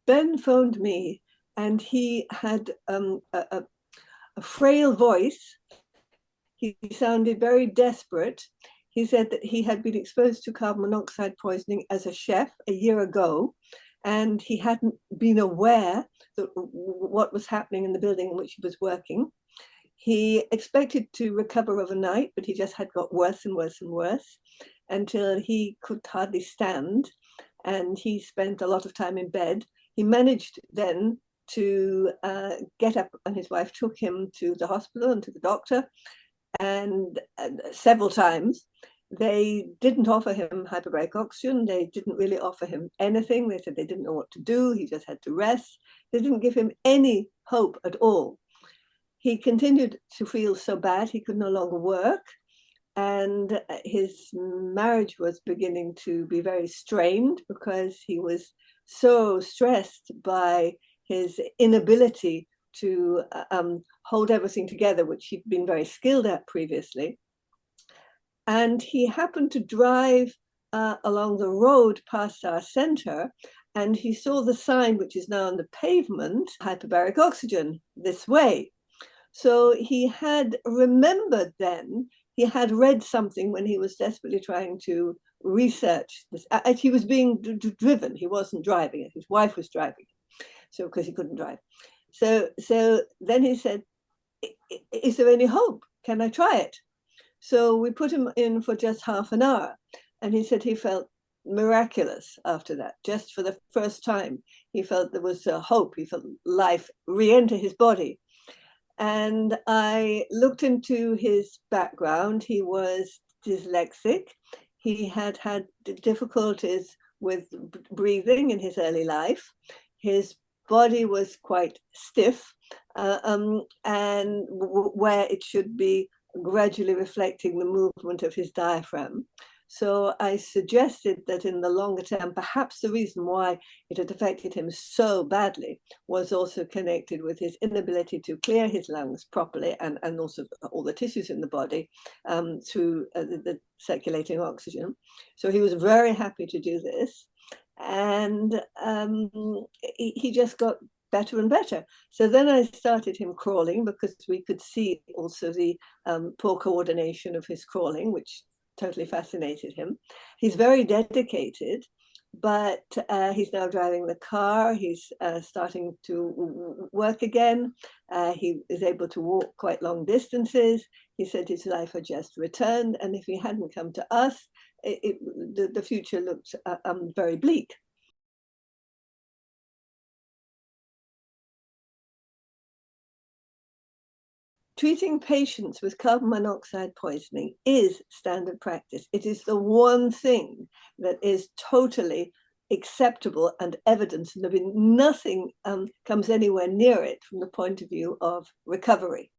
Ben phoned me, and he had a frail voice. He sounded very desperate. He said that he had been exposed to carbon monoxide poisoning as a chef a year ago, and he hadn't been aware that what was happening in the building in which he was working. He expected to recover overnight, but he just had got worse and worse and worse until he could hardly stand, and he spent a lot of time in bed. He managed then to get up, and his wife took him to the hospital and to the doctor, and several times. They didn't offer him hyperbaric oxygen. They didn't really offer him anything. They said they didn't know what to do. He just had to rest. They didn't give him any hope at all. He continued to feel so bad he could no longer work, and his marriage was beginning to be very strained because he was so stressed by his inability to hold everything together, which he'd been very skilled at previously. And he happened to drive along the road past our center, and he saw the sign, which is now on the pavement, hyperbaric oxygen this way. So he had remembered then, he had read something when he was desperately trying to research this. He was being driven, he wasn't driving it, his wife was driving it, so because he couldn't drive. So then he said, is there any hope? Can I try it? So we put him in for just half an hour, and he said he felt miraculous after that. Just for the first time, he felt there was a hope. He felt life re-enter his body. And I looked into his background. He was dyslexic. He had had difficulties with breathing in his early life. His body was quite stiff, and where it should be gradually reflecting the movement of his diaphragm. So I suggested that in the longer term, perhaps the reason why it had affected him so badly was also connected with his inability to clear his lungs properly, and also all the tissues in the body through the circulating oxygen. So he was very happy to do this. And he just got better and better. So then I started him crawling, because we could see also the poor coordination of his crawling, which totally fascinated him. He's very dedicated, but he's now driving the car. He's starting to work again. He is able to walk quite long distances. He said his life had just returned, and if he hadn't come to us, the future looked very bleak. Treating patients with carbon monoxide poisoning is standard practice. It is the one thing that is totally acceptable and evidence, and nothing comes anywhere near it from the point of view of recovery.